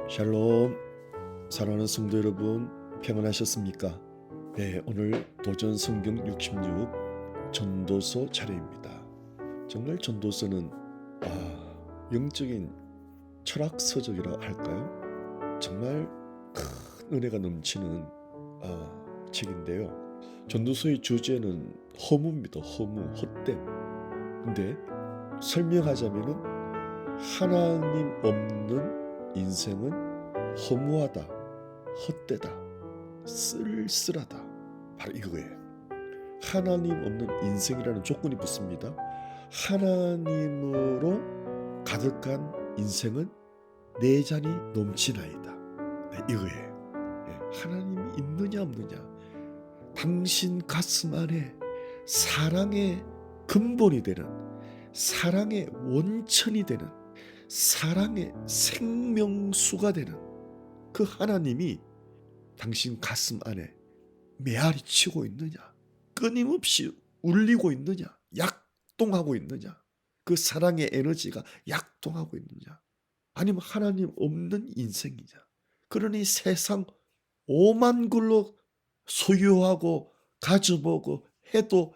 샬롬, 사랑하는 성도 여러분, 평안하셨습니까? 네, 오늘 도전 성경 66 전도서 차례입니다. 정말 전도서는 영적인 철학서적이라 할까요? 정말 큰 은혜가 넘치는 책인데요. 전도서의 주제는 허무입니다. 허무, 헛됨. 근데 설명하자면은 하나님 없는 인생은 허무하다, 헛되다, 쓸쓸하다. 바로 이거예요. 하나님 없는 인생이라는 조건이 붙습니다. 하나님으로 가득한 인생은 내 잔이 넘치나이다. 네, 이거예요. 네, 하나님이 있느냐 없느냐. 당신 가슴 안에 사랑의 근본이 되는, 사랑의 원천이 되는, 사랑의 생명수가 되는 그 하나님이 당신 가슴 안에 메아리 치고 있느냐, 끊임없이 울리고 있느냐, 약동하고 있느냐, 그 사랑의 에너지가 약동하고 있느냐, 아니면 하나님 없는 인생이냐. 그러니 세상 오만 걸로 소유하고 가져보고 해도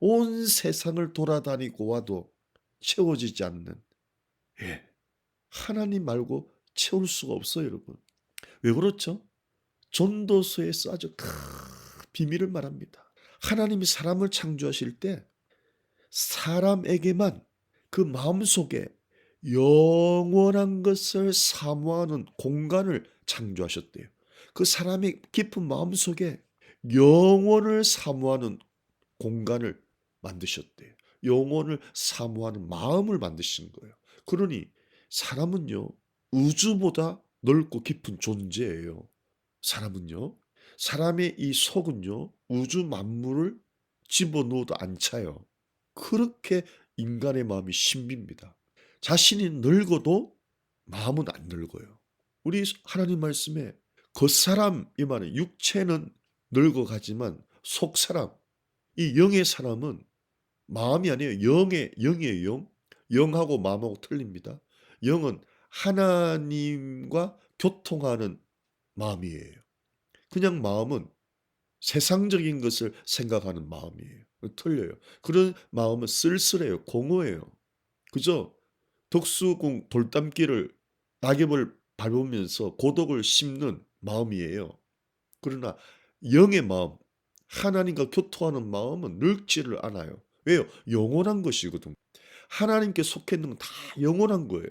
온 세상을 돌아다니고 와도 채워지지 않는, 하나님 말고 채울 수가 없어요, 여러분. 왜 그렇죠? 전도서에서 아주 큰 비밀을 말합니다. 하나님이 사람을 창조하실 때 사람에게만 그 마음속에 영원한 것을 사모하는 공간을 창조하셨대요. 그 사람의 깊은 마음속에 영원을 사모하는 공간을 만드셨대요. 영혼을 사모하는 마음을 만드신 거예요. 그러니 사람은요, 우주보다 넓고 깊은 존재예요. 사람은요, 사람의 이 속은요, 우주 만물을 집어넣어도 안 차요. 그렇게 인간의 마음이 신비입니다. 자신이 늙어도 마음은 안 늙어요. 우리 하나님 말씀에 겉사람, 이 말은 육체는 늙어가지만 속사람, 이 영의 사람은 마음이 아니에요. 영이에요. 영. 영하고 마음하고 틀립니다. 영은 하나님과 교통하는 마음이에요. 그냥 마음은 세상적인 것을 생각하는 마음이에요. 틀려요. 그런 마음은 쓸쓸해요. 공허해요. 그죠? 덕수궁 돌담길을 낙엽을 밟으면서 고독을 씹는 마음이에요. 그러나 영의 마음, 하나님과 교통하는 마음은 늙지를 않아요. 왜요? 영원한 것이거든. 하나님께 속해 있는 건 다 영원한 거예요.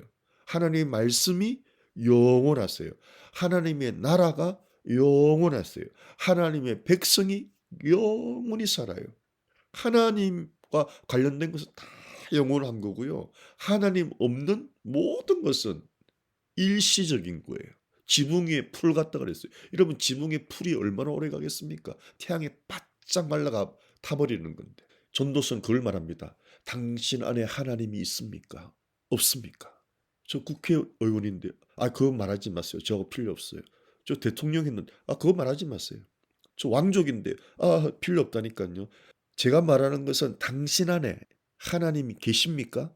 하나님의 말씀이 영원하세요. 하나님의 나라가 영원하세요. 하나님의 백성이 영원히 살아요. 하나님과 관련된 것은 다 영원한 거고요. 하나님 없는 모든 것은 일시적인 거예요. 지붕 위에 풀 같다 그랬어요. 여러분, 지붕 위에 풀이 얼마나 오래 가겠습니까? 태양에 바짝 말라가 타버리는 건데. 전도서는 그걸 말합니다. 당신 안에 하나님이 있습니까? 없습니까? 저 국회의원인데 그거 말하지 마세요. 저거 필요 없어요. 저 대통령 했는데 그거 말하지 마세요. 저 왕족인데 필요 없다니까요. 제가 말하는 것은 당신 안에 하나님이 계십니까?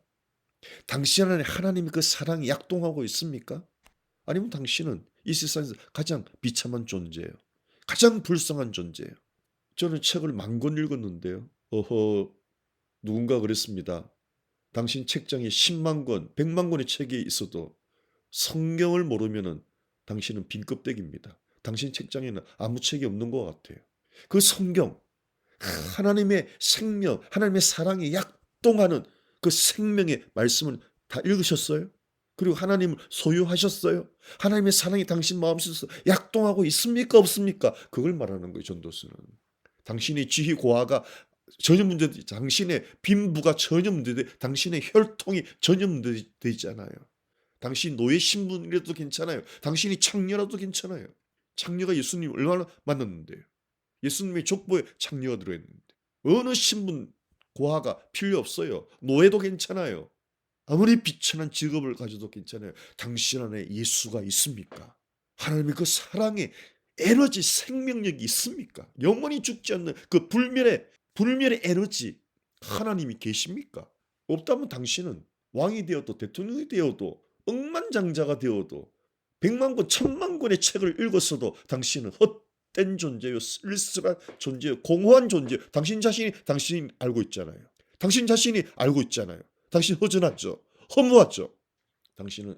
당신 안에 하나님이 그 사랑이 약동하고 있습니까? 아니면 당신은 이 세상에서 가장 비참한 존재예요. 가장 불쌍한 존재예요. 저는 책을 10,000권 읽었는데요. 누군가 그랬습니다. 당신 책장에 10만 권, 100만 권의 책이 있어도 성경을 모르면은 당신은 빈껍데기입니다. 당신 책장에는 아무 책이 없는 것 같아요. 그 성경, 하나님의 생명, 하나님의 사랑이 약동하는 그 생명의 말씀을 다 읽으셨어요? 그리고 하나님을 소유하셨어요? 하나님의 사랑이 당신 마음속에서 약동하고 있습니까? 없습니까? 그걸 말하는 거예요, 전도서는. 당신의 지희 고하가 전혀 문제되지, 당신의 빈부가 전혀 문제되지, 당신의 혈통이 전혀 문제되지 않아요. 당신 노예 신분이라도 괜찮아요. 당신이 창녀라도 괜찮아요. 창녀가 예수님 얼마나 만났는데요. 예수님의 족보에 창녀가 들어있는데 어느 신분 고하가 필요 없어요. 노예도 괜찮아요. 아무리 비천한 직업을 가져도 괜찮아요. 당신 안에 예수가 있습니까? 하나님의 그 사랑의 에너지, 생명력이 있습니까? 영원히 죽지 않는 그 불멸의 에너지, 하나님이 계십니까? 없다면 당신은 왕이 되어도 대통령이 되어도 억만장자가 되어도 100만 권, 1000만 권의 책을 읽었어도 당신은 헛된 존재요, 쓸쓸한 존재요, 공허한 존재요. 당신이 알고 있잖아요. 당신 자신이 알고 있잖아요. 당신 허전하죠. 허무하죠. 당신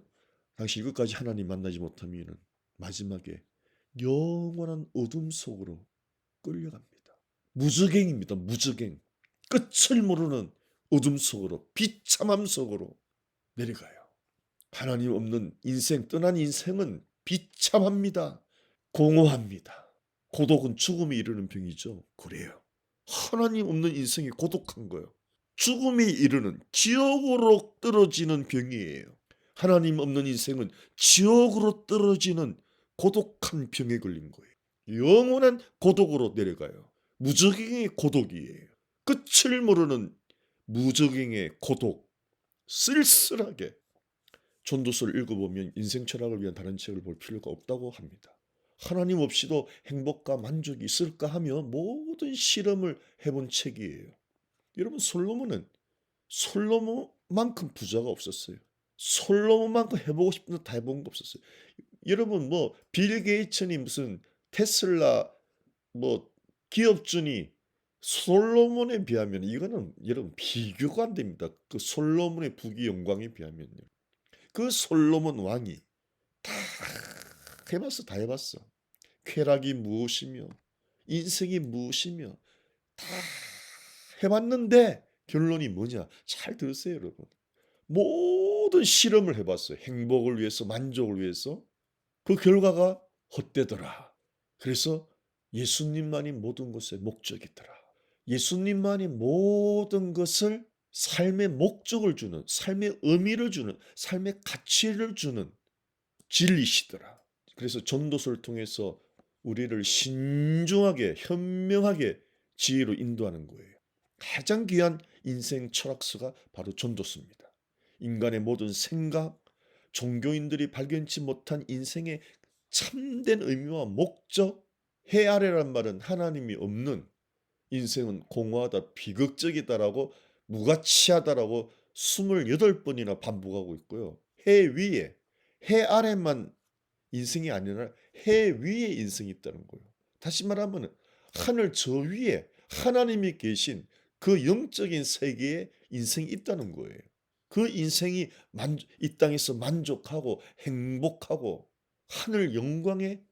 이것까지 하나님 만나지 못하면 마지막에 영원한 어둠 속으로 끌려갑니다. 무저갱입니다. 무저갱. 끝을 모르는 어둠 속으로, 비참함 속으로 내려가요. 하나님 없는 인생, 떠난 인생은 비참합니다. 공허합니다. 고독은 죽음에 이르는 병이죠. 그래요. 하나님 없는 인생이 고독한 거예요. 죽음에 이르는, 지옥으로 떨어지는 병이에요. 하나님 없는 인생은 지옥으로 떨어지는 고독한 병에 걸린 거예요. 영원한 고독으로 내려가요. 무적행의 고독이에요. 끝을 모르는 무적행의 고독. 쓸쓸하게. 전도서를 읽어보면 인생 철학을 위한 다른 책을 볼 필요가 없다고 합니다. 하나님 없이도 행복과 만족이 있을까 하며 모든 실험을 해본 책이에요. 여러분, 솔로몬만큼 부자가 없었어요. 솔로몬만큼 해보고 싶은 거 다 해본 거 없었어요. 여러분, 빌 게이츠니 무슨 테슬라 기업주니 솔로몬에 비하면 이거는 여러분 비교가 안 됩니다. 그 솔로몬의 부귀 영광에 비하면요. 그 솔로몬 왕이 다 다 해봤어. 쾌락이 무엇이며 인생이 무엇이며 다 해봤는데 결론이 뭐냐? 잘 들으세요, 여러분. 모든 실험을 해봤어요. 행복을 위해서, 만족을 위해서. 그 결과가 헛되더라. 그래서 예수님만이 모든 것의 목적이더라. 예수님만이 모든 것을 삶의 목적을 주는, 삶의 의미를 주는, 삶의 가치를 주는 진리시더라. 그래서 전도서를 통해서 우리를 신중하게, 현명하게 지혜로 인도하는 거예요. 가장 귀한 인생 철학서가 바로 전도서입니다. 인간의 모든 생각, 종교인들이 발견치 못한 인생의 참된 의미와 목적, 해 아래란 말은 하나님이 없는 인생은 공허하다, 비극적이다라고, 무가치하다라고 28번이나 반복하고 있고요. 해 아래만 인생이 아니라 해 위에 인생이 있다는 거예요. 다시 말하면 하늘 저 위에 하나님이 계신 그 영적인 세계에 인생이 있다는 거예요. 그 인생이 이 땅에서 만족하고 행복하고 하늘 영광의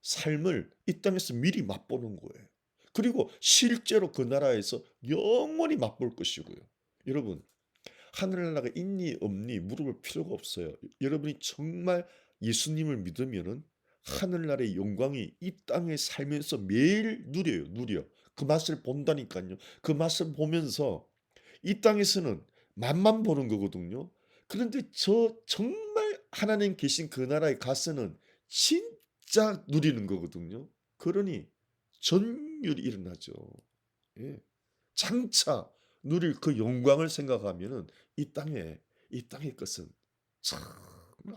삶을 이 땅에서 미리 맛보는 거예요. 그리고 실제로 그 나라에서 영원히 맛볼 것이고요. 여러분, 하늘나라가 있니 없니 물어볼 필요가 없어요. 여러분이 정말 예수님을 믿으면은 하늘나라의 영광이 이 땅에 살면서 매일 누려. 그 맛을 본다니까요. 그 맛을 보면서 이 땅에서는 맛만 보는 거거든요. 그런데 저 정말 하나님 계신 그 나라에 가서는 진짜 누리는 거거든요. 그러니 전율이 일어나죠. 예. 장차 누릴 그 영광을 생각하면은 이 땅의 것은 참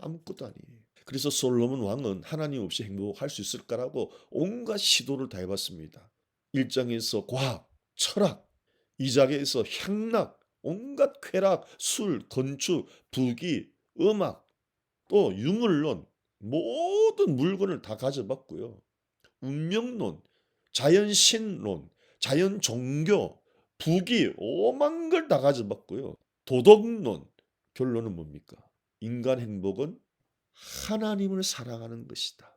아무것도 아니에요. 그래서 솔로몬 왕은 하나님 없이 행복할 수 있을까라고 온갖 시도를 다 해봤습니다. 1장에서 과학, 철학, 2장에서 향락, 온갖 쾌락, 술, 건축, 부귀, 음악, 또 유물론, 모든 물건을 다 가져봤고요. 운명론, 자연신론, 자연종교, 부귀, 오만 걸 다 가져봤고요. 도덕론, 결론은 뭡니까? 인간 행복은 하나님을 사랑하는 것이다.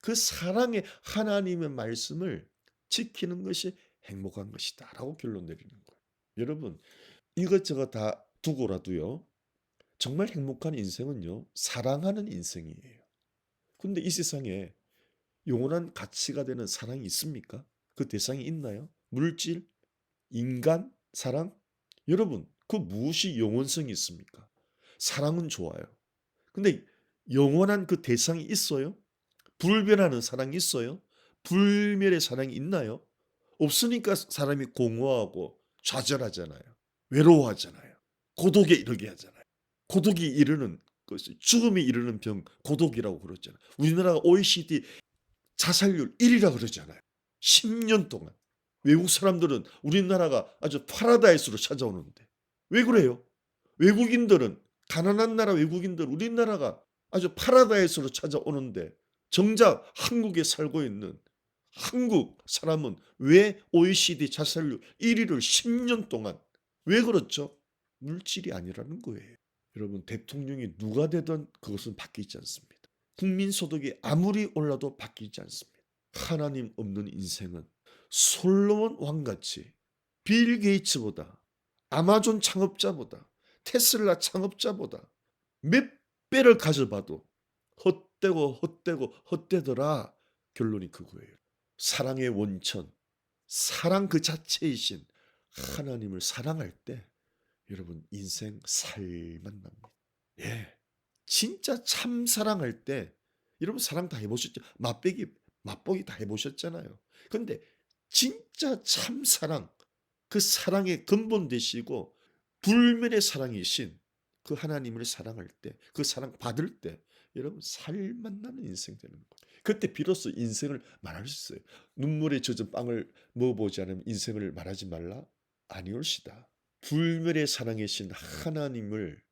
그 사랑의 하나님의 말씀을 지키는 것이 행복한 것이다 라고 결론 내리는 거예요. 여러분, 이것저것 다 두고라도요, 정말 행복한 인생은요, 사랑하는 인생이에요. 근데 이 세상에 영원한 가치가 되는 사랑이 있습니까? 그 대상이 있나요? 물질, 인간, 사랑? 여러분, 그 무엇이 영원성이 있습니까? 사랑은 좋아요. 근데 영원한 그 대상이 있어요? 불변하는 사랑이 있어요? 불멸의 사랑이 있나요? 없으니까 사람이 공허하고 좌절하잖아요. 외로워하잖아요. 고독에 이르게 하잖아요. 고독이 이르는 것이 죽음이 이르는 병, 고독이라고 그러잖아요. 우리나라가 OECD 자살률 1위라 그러잖아요. 10년 동안. 외국 사람들은 우리나라가 아주 파라다이스로 찾아오는데 왜 그래요? 외국인들은, 가난한 나라 외국인들 우리나라가 아주 파라다이스로 찾아오는데 정작 한국에 살고 있는 한국 사람은 왜 OECD 자살률 1위를 10년 동안 왜 그렇죠? 물질이 아니라는 거예요. 여러분 대통령이 누가 되든 그것은 바뀌지 않습니다. 국민소득이 아무리 올라도 바뀌지 않습니다. 하나님 없는 인생은 솔로몬 왕같이 빌 게이츠보다 아마존 창업자보다 테슬라 창업자보다 몇 배를 가져봐도 헛되고 헛되고 헛되더라. 결론이 그거예요. 사랑의 원천, 사랑 그 자체이신 하나님을 사랑할 때 여러분 인생 살만 납니다. 예. 진짜 참 사랑할 때 여러분 사랑 다 해보셨죠? 맛보기 다 해보셨잖아요. 근데 진짜 참 사랑, 그 사랑의 근본 되시고 불멸의 사랑이신 그 하나님을 사랑할 때, 그 사랑 받을 때 여러분 살만 나는 인생 되는 거예요. 그때 비로소 인생을 말할 수 있어요. 눈물에 젖은 빵을 먹어보지 않으면 인생을 말하지 말라? 아니올시다. 불멸의 사랑이신 하나님을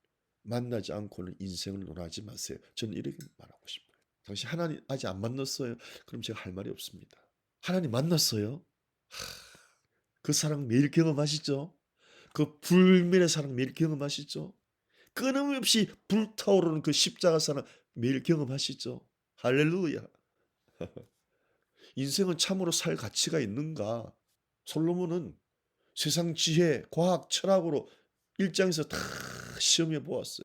만나지 않고는 인생을 논하지 마세요. 저는 이렇게 말하고 싶어요. 당신 하나님 아직 안 만났어요? 그럼 제가 할 말이 없습니다. 하나님 만났어요? 그 사랑 매일 경험하시죠? 그 불멸의 사랑 매일 경험하시죠? 끊임없이 불타오르는 그 십자가 사랑 매일 경험하시죠? 할렐루야. 인생은 참으로 살 가치가 있는가? 솔로몬은 세상 지혜, 과학, 철학으로 1장에서 다 시험해 보았어요.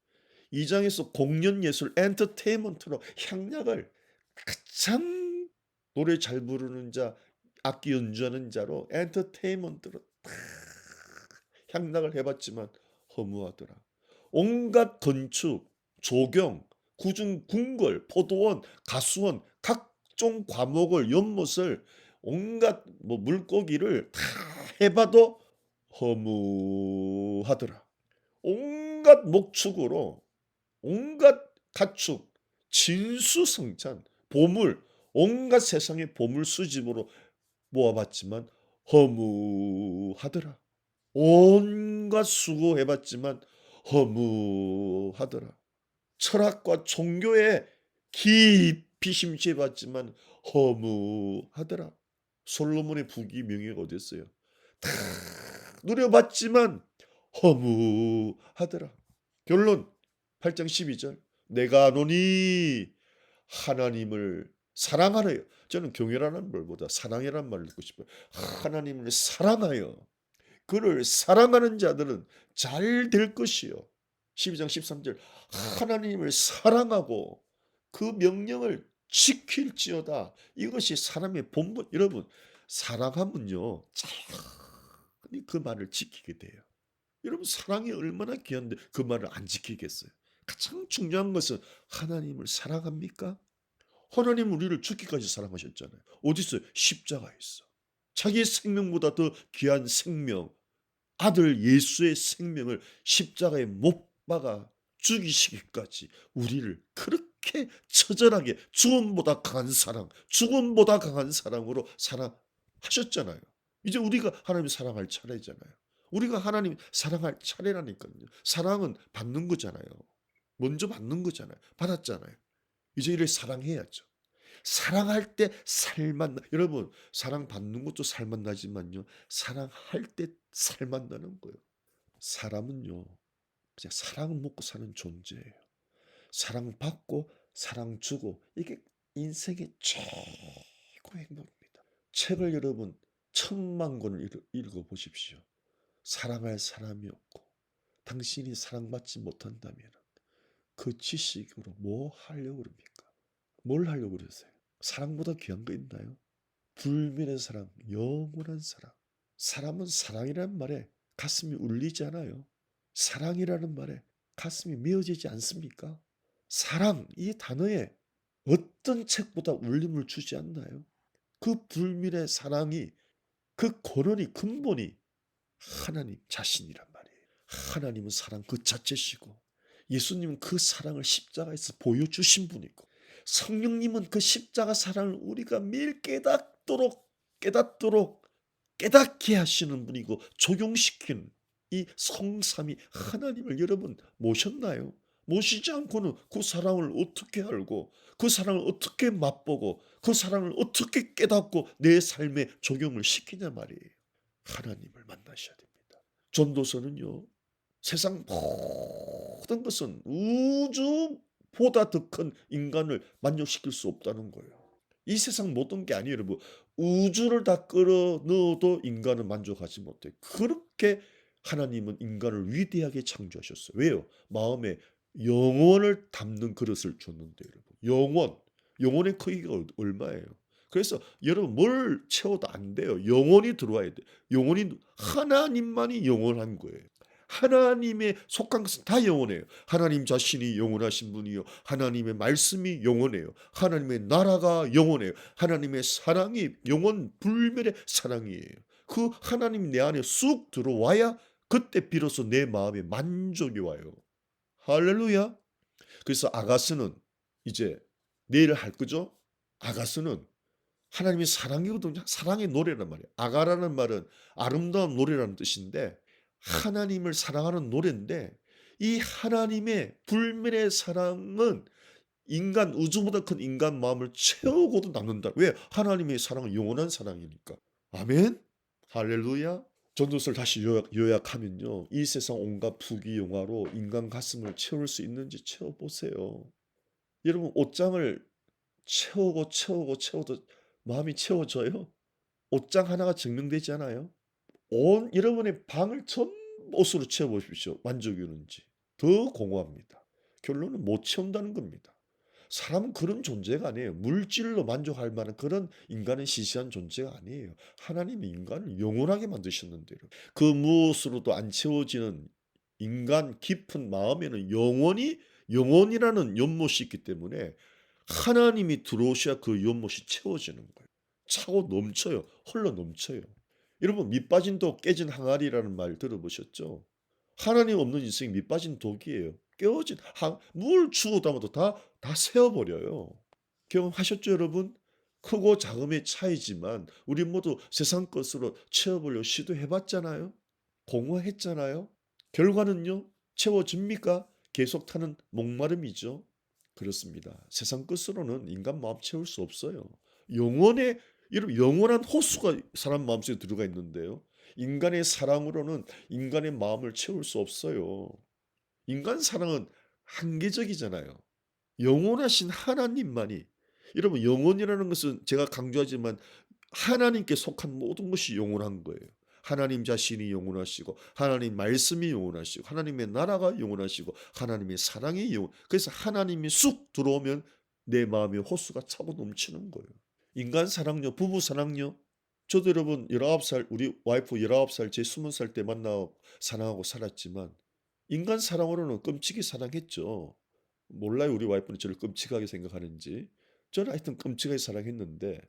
2장에서 공연 예술, 엔터테인먼트로 향락을 가장 노래 잘 부르는 자, 악기 연주하는 자로 엔터테인먼트로 다 향락을 해봤지만 허무하더라. 온갖 건축, 조경, 구중 궁궐, 포도원, 가수원, 각종 과목을 연못을 온갖 물고기를 다 해봐도 허무하더라. 온갖 목축으로 온갖 가축, 진수성찬, 보물, 온갖 세상의 보물 수집으로 모아봤지만 허무하더라. 온갖 수고해봤지만 허무하더라. 철학과 종교에 깊이 심취해봤지만 허무하더라. 솔로몬의 부귀 명예가 어딨어요? 다 누려봤지만 허무하더라. 결론 8장 12절 내가 노니 하나님을 사랑하래요. 저는 경외라는 말보다 사랑이라는 말을 듣고 싶어요. 하나님을 사랑하여 그를 사랑하는 자들은 잘 될 것이요. 12장 13절 하나님을 사랑하고 그 명령을 지킬지어다. 이것이 사람의 본분. 여러분 사랑하면요 그 말을 지키게 돼요. 여러분 사랑이 얼마나 귀한데 그 말을 안 지키겠어요. 가장 중요한 것은 하나님을 사랑합니까? 하나님은 우리를 죽기까지 사랑하셨잖아요. 어디 있어요? 십자가에 있어. 자기의 생명보다 더 귀한 생명, 아들 예수의 생명을 십자가에 못 박아 죽이시기까지 우리를 그렇게 처절하게 죽음보다 강한 사랑, 죽음보다 강한 사랑으로 사랑하셨잖아요. 이제 우리가 하나님을 사랑할 차례잖아요. 우리가 하나님 사랑할 차례라니까요. 사랑은 받는 거잖아요. 먼저 받는 거잖아요. 받았잖아요. 이제 이를 사랑해야죠. 사랑할 때 살만 나. 여러분 사랑 받는 것도 살만 나지만요. 사랑할 때 살만 나는 거예요. 사람은요. 그냥 사랑 먹고 사는 존재예요. 사랑받고 사랑 주고 이게 인생의 최고의 행복입니다. 책을 여러분 1000만 권을 읽어보십시오. 사랑할 사람이 없고 당신이 사랑받지 못한다면 그 지식으로 뭐 하려고 그럽니까? 뭘 하려고 그러세요? 사랑보다 귀한 거 있나요? 불멸의 사랑, 영원한 사랑. 사람은 사랑이라는 말에 가슴이 울리지 않아요. 사랑이라는 말에 가슴이 메어지지 않습니까? 사랑, 이 단어에 어떤 책보다 울림을 주지 않나요? 그 불멸의 사랑이 그 근원이 근본이 하나님 자신이란 말이에요. 하나님은 사랑 그 자체시고 예수님은 그 사랑을 십자가에서 보여주신 분이고 성령님은 그 십자가 사랑을 우리가 매일 깨닫게 하시는 분이고 적용시키는 이 성삼위 하나님을 여러분 모셨나요? 모시지 않고는 그 사랑을 어떻게 알고 그 사랑을 어떻게 맛보고 그 사랑을 어떻게 깨닫고 내 삶에 적용을 시키냐 말이에요. 하나님을 만나셔야 됩니다. 전도서는요. 세상 모든 것은 우주보다 더 큰 인간을 만족시킬 수 없다는 거예요. 이 세상 모든 게 아니에요, 여러분. 우주를 다 끌어 넣어도 인간은 만족하지 못해요. 그렇게 하나님은 인간을 위대하게 창조하셨어요. 왜요? 마음에 영혼을 담는 그릇을 줬는데 여러분. 영혼의 크기가 얼마예요? 그래서 여러분 뭘 채워도 안 돼요. 영혼이 들어와야 돼요. 영혼이 하나님만이 영원한 거예요. 하나님의 속한 것은 다 영원해요. 하나님 자신이 영원하신 분이요. 하나님의 말씀이 영원해요. 하나님의 나라가 영원해요. 하나님의 사랑이 영원 불멸의 사랑이에요. 그 하나님 내 안에 쑥 들어와야 그때 비로소 내 마음에 만족이 와요. 할렐루야. 그래서 아가스는 이제 내일 할 거죠? 아가스는 하나님의 사랑이거든요. 사랑의 노래란 말이에요. 아가라는 말은 아름다운 노래라는 뜻인데 하나님을 사랑하는 노래인데 이 하나님의 불멸의 사랑은 인간 우주보다 큰 인간 마음을 채우고도 남는다. 왜? 하나님의 사랑은 영원한 사랑이니까. 아멘. 할렐루야. 전도서를 다시 요약하면요. 이 세상 온갖 부귀영화로 인간 가슴을 채울 수 있는지 채워보세요. 여러분 옷장을 채워도 마음이 채워져요? 옷장 하나가 증명되지 않아요? 온 여러분의 방을 전부 옷으로 채워보십시오. 만족이 오는지. 더 공허합니다. 결론은 못 채운다는 겁니다. 사람은 그런 존재가 아니에요. 물질로 만족할 만한 그런 인간은 시시한 존재가 아니에요. 하나님이 인간을 영원하게 만드셨는데요. 그 무엇으로도 안 채워지는 인간 깊은 마음에는 영원이라는 연못이 있기 때문에 하나님이 들어오셔야 그 연못이 채워지는 거예요. 차고 넘쳐요. 흘러 넘쳐요. 여러분 밑 빠진 독 깨진 항아리라는 말 들어보셨죠? 하나님 없는 인생이 밑빠진 독이에요. 깨어진 물 주워 담아도 다 세어버려요. 경험하셨죠 여러분? 크고 작음의 차이지만 우리 모두 세상 것으로 채워보려고 시도해봤잖아요. 공허했잖아요. 결과는요. 채워집니까? 계속 타는 목마름이죠. 그렇습니다. 세상 것으로는 인간 마음 채울 수 없어요. 영혼의 영원한 호수가 사람 마음속에 들어가 있는데요. 인간의 사랑으로는 인간의 마음을 채울 수 없어요. 인간 사랑은 한계적이잖아요. 영원하신 하나님만이 여러분 영원이라는 것은 제가 강조하지만 하나님께 속한 모든 것이 영원한 거예요. 하나님 자신이 영원하시고 하나님 말씀이 영원하시고 하나님의 나라가 영원하시고 하나님의 사랑이 그래서 하나님이 쑥 들어오면 내 마음의 호수가 차고 넘치는 거예요. 인간 사랑요, 부부 사랑요. 저도 여러분 19살 우리 와이프 19살 제 20살 때 만나 사랑하고 살았지만 인간 사랑으로는 끔찍이 사랑했죠. 몰라요 우리 와이프는 저를 끔찍하게 생각하는지. 저는 하여튼 끔찍하게 사랑했는데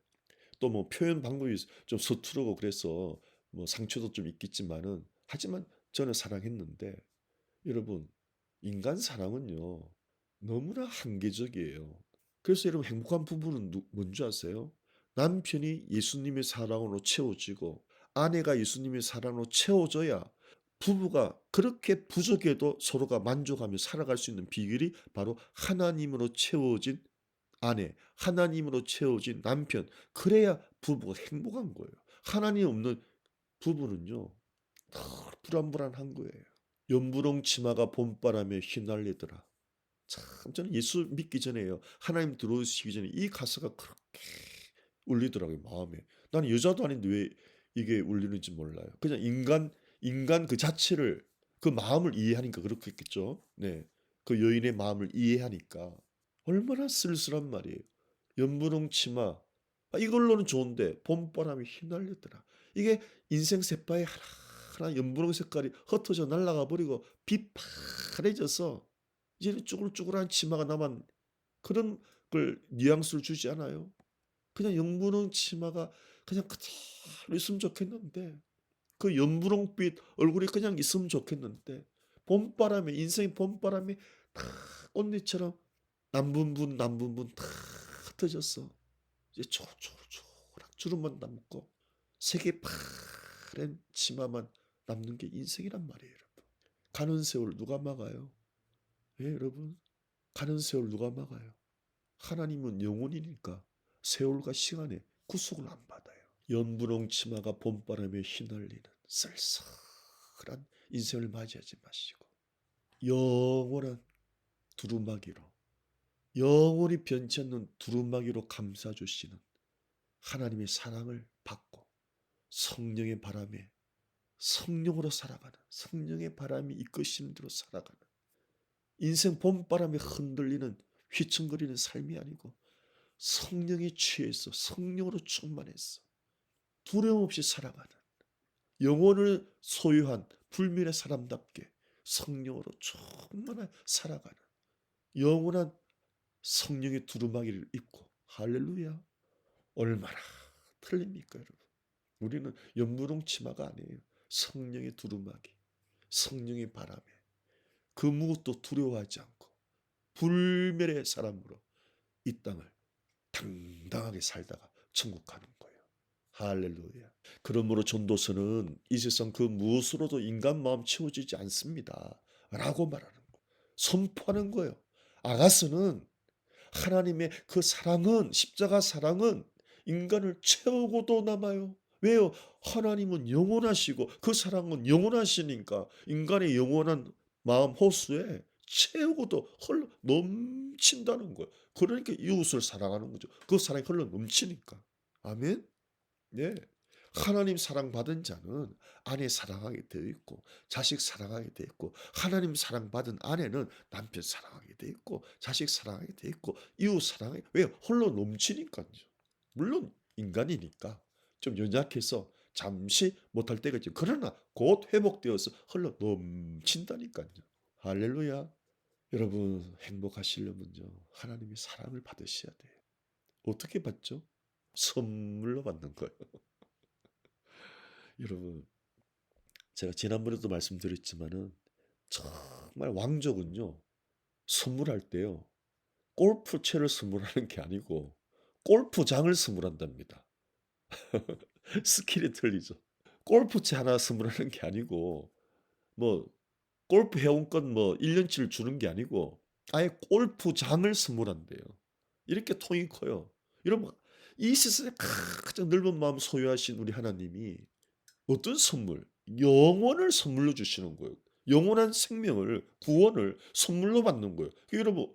또 뭐 표현 방법이 좀 서투르고 그래서 뭐 상처도 좀 있겠지만은 하지만 저는 사랑했는데 여러분 인간 사랑은요 너무나 한계적이에요. 그래서 여러분 행복한 부부는 뭔지 아세요? 남편이 예수님의 사랑으로 채워지고 아내가 예수님의 사랑으로 채워져야 부부가 그렇게 부족해도 서로가 만족하며 살아갈 수 있는 비결이 바로 하나님으로 채워진 아내, 하나님으로 채워진 남편. 그래야 부부가 행복한 거예요. 하나님 없는 부부는요. 늘 불안불안한 거예요. 연분홍 치마가 봄바람에 휘날리더라. 참 저는 예수 믿기 전에요. 하나님 들어오시기 전에 이 가사가 그렇게 울리더라고요, 마음에. 나는 여자도 아닌데 왜 이게 울리는지 몰라요. 그냥 인간 그 자체를 그 마음을 이해하니까 그렇겠죠. 네. 그 여인의 마음을 이해하니까 얼마나 쓸쓸한 말이에요. 연분홍 치마 이걸로는 좋은데 봄바람이 휘날리더라. 이게 인생 새바에 하나하나 연분홍 색깔이 흩어져 날아가 버리고 빛파래져서 이제 쭈글쭈글한 치마가 남은 그런 걸 뉘앙스를 주지 않아요? 그냥 연분홍 치마가 그냥 그대로 있으면 좋겠는데 그 연분홍빛 얼굴이 그냥 있으면 좋겠는데 봄바람에 인생의 봄바람이 다 꽃잎처럼 남분분 다 흩어졌어. 이제 초록초록 주름만 남고 색이 파란 치마만 남는 게 인생이란 말이에요, 여러분. 가는 세월 누가 막아요? 예, 여러분. 가는 세월 누가 막아요? 하나님은 영원이니까 세월과 시간에 구속을 안 받아요. 연분홍 치마가 봄바람에 휘날리는 쓸쓸한 인생을 맞이하지 마시고 영원한 두루마기로, 영원히 변치 않는 두루마기로 감싸주시는 하나님의 사랑을 받고 성령의 바람에, 성령으로 살아가는, 성령의 바람이 이끄시는 대로 살아가는, 인생 봄바람에 흔들리는 휘청거리는 삶이 아니고 성령에 취해서 성령으로 충만해서 두려움 없이 살아가는, 영혼을 소유한 불멸의 사람답게 성령으로 충만히 살아가는 영원한 성령의 두루마기를 입고, 할렐루야, 얼마나 틀립니까 여러분. 우리는 연무롱 치마가 아니에요. 성령의 두루마기, 성령의 바람에 그 무엇도 두려워하지 않고 불멸의 사람으로 이 땅을 당당하게 살다가 천국 가는 거예요. 할렐루야. 그러므로 전도서는 이 세상 그 무엇으로도 인간 마음 채워지지 않습니다 라고 말하는 거, 선포하는 거예요. 아가서는 하나님의 그 사랑은, 십자가 사랑은 인간을 채우고도 남아요. 왜요? 하나님은 영원하시고 그 사랑은 영원하시니까 인간의 영원한 마음 호수에 채우고도 흘러 넘친다는 거예요. 그러니까 이웃을 사랑하는 거죠. 그 사랑이 흘러 넘치니까. 아멘. 네. 하나님 사랑받은 자는 아내 사랑하게 되어 있고 자식 사랑하게 되어 있고, 하나님 사랑받은 아내는 남편 사랑하게 되어 있고 자식 사랑하게 되어 있고 이웃 사랑하게, 왜? 홀로 넘치니까요. 물론 인간이니까 좀 연약해서 잠시 못할 때가 있죠. 그러나 곧 회복되어서 흘러 넘친다니까요. 할렐루야. 여러분 행복하시려면요, 하나님의 사랑을 받으셔야 돼요. 어떻게 받죠? 선물로 받는 거예요. 여러분, 제가 지난번에도 말씀드렸지만은 정말 왕족은요, 선물할 때요, 골프채를 선물하는 게 아니고 골프장을 선물한답니다. 스킬이 틀리죠. 골프채 하나 선물하는 게 아니고, 뭐 골프 회원권 뭐 1년치를 주는 게 아니고 아예 골프장을 선물한대요. 이렇게 통이 커요. 여러분, 이 세상에 가장 넓은 마음 소유하신 우리 하나님이 어떤 선물? 영원을 선물로 주시는 거예요. 영원한 생명을, 구원을 선물로 받는 거예요. 여러분,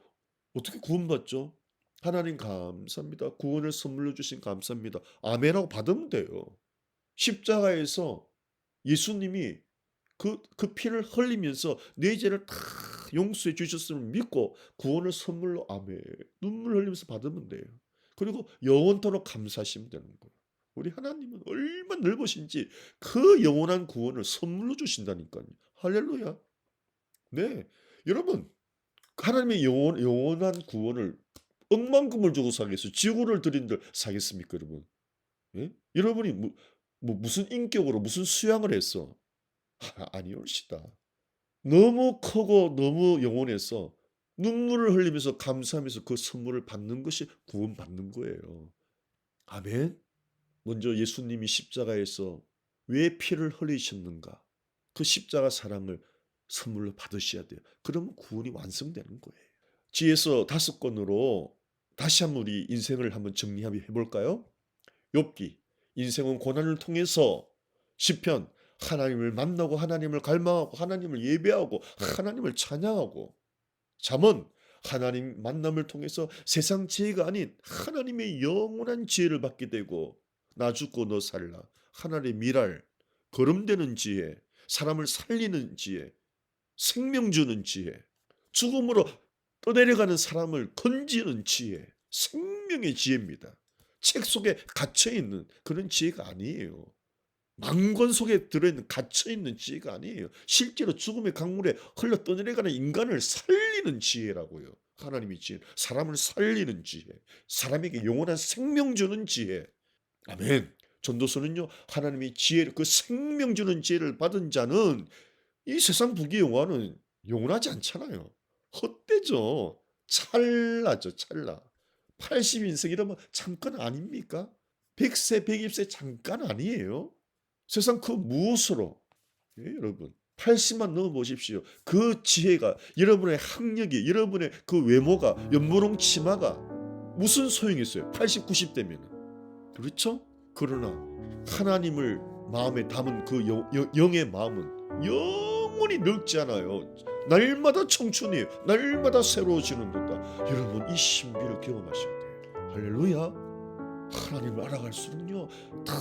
어떻게 구원받죠? 하나님 감사합니다. 구원을 선물로 주신 감사합니다. 아멘하고 받으면 돼요. 십자가에서 예수님이 그 피를 흘리면서 내 죄를 다 용서해 주셨음을 믿고 구원을 선물로, 아멘, 눈물 흘리면서 받으면 돼요. 그리고 영원토록 감사하시면 되는 거예요. 우리 하나님은 얼마나 넓으신지 그 영원한 구원을 선물로 주신다니까요. 할렐루야. 네, 여러분, 하나님의 영원한 구원을 억만금을 주고 사겠어요? 지구를 드린들 사겠습니까, 여러분? 예? 여러분이 무슨 인격으로 무슨 수양을 했어? 아니올시다. 너무 크고 너무 영원해서 눈물을 흘리면서 감사하면서 그 선물을 받는 것이 구원받는 거예요. 아멘. 먼저 예수님이 십자가에서 왜 피를 흘리셨는가? 그 십자가 사랑을 선물로 받으셔야 돼요. 그러면 구원이 완성되는 거예요. 지혜서 5권으로 다시 한번 우리 인생을 한번 정리해 볼까요? 욥기, 인생은 고난을 통해서. 시편, 하나님을 만나고 하나님을 갈망하고 하나님을 예배하고 하나님을 찬양하고. 잠언, 하나님 만남을 통해서 세상 지혜가 아닌 하나님의 영원한 지혜를 받게 되고, 나 죽고 너 살라, 하나님의 미랄, 거름되는 지혜, 사람을 살리는 지혜, 생명 주는 지혜, 죽음으로 떠내려가는 사람을 건지는 지혜, 생명의 지혜입니다. 책 속에 갇혀있는 그런 지혜가 아니에요. 망권 속에 들어있는 갇혀있는 지혜가 아니에요. 실제로 죽음의 강물에 흘러 떠내려가는 인간을 살리는 지혜라고요. 하나님의 지혜, 사람을 살리는 지혜, 사람에게 영원한 생명 주는 지혜. 아멘. 전도서는요, 하나님의 지혜를, 그 생명 주는 지혜를 받은 자는 이 세상 부귀 영화는 영원하지 않잖아요. 헛되죠. 찰나죠, 찰나. 80인생이라면 잠깐 아닙니까? 100세, 120세 잠깐 아니에요. 세상 그 무엇으로, 예, 여러분, 80만 넘어 보십시오. 그 지혜가, 여러분의 학력이, 여러분의 그 외모가, 연분홍 치마가 무슨 소용이 있어요? 80, 90대면. 그렇죠? 그러나 하나님을 마음에 담은 그 영의 마음은 영원히 늙지 않아요. 날마다 청춘이에요. 날마다 새로워지는 거다. 여러분, 이 신비를 경험하셔야 돼요. 할렐루야. 하나님을 알아갈수록요, 다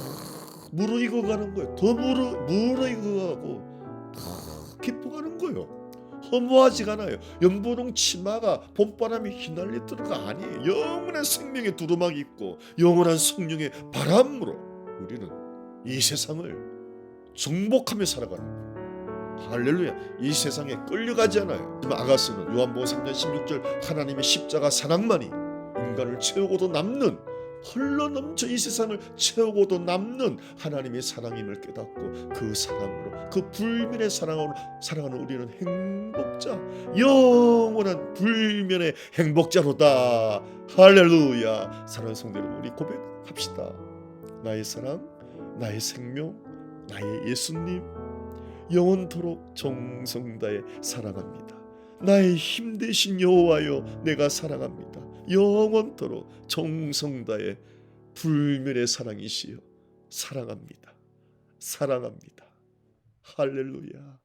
무르익어가는 거예요. 더 무르익어가고 다 기뻐가는 거예요. 허무하지가 않아요. 연분홍 치마가 봄바람이 휘날리더라가 아니에요. 영원한 생명의 두루마기 있고 영원한 성령의 바람으로 우리는 이 세상을 정복하며 살아가는 거예요. 할렐루야. 이 세상에 끌려가지 않아요. 아가스는 요한복음 3장 16절 하나님의 십자가 사랑만이 인간을 채우고도 남는, 흘러넘쳐 이 세상을 채우고도 남는 하나님의 사랑임을 깨닫고 그 사랑으로, 그 불면의 사랑으로 사랑하는 우리는 행복자, 영원한 불면의 행복자로다. 할렐루야. 사랑하는 성도 여러분, 우리 고백합시다. 나의 사랑, 나의 생명, 나의 예수님, 영원토록 정성 다해 사랑합니다. 나의 힘 되신 여호와여, 내가 사랑합니다. 영원토록 정성 다해 불멸의 사랑이시여, 사랑합니다. 사랑합니다. 할렐루야.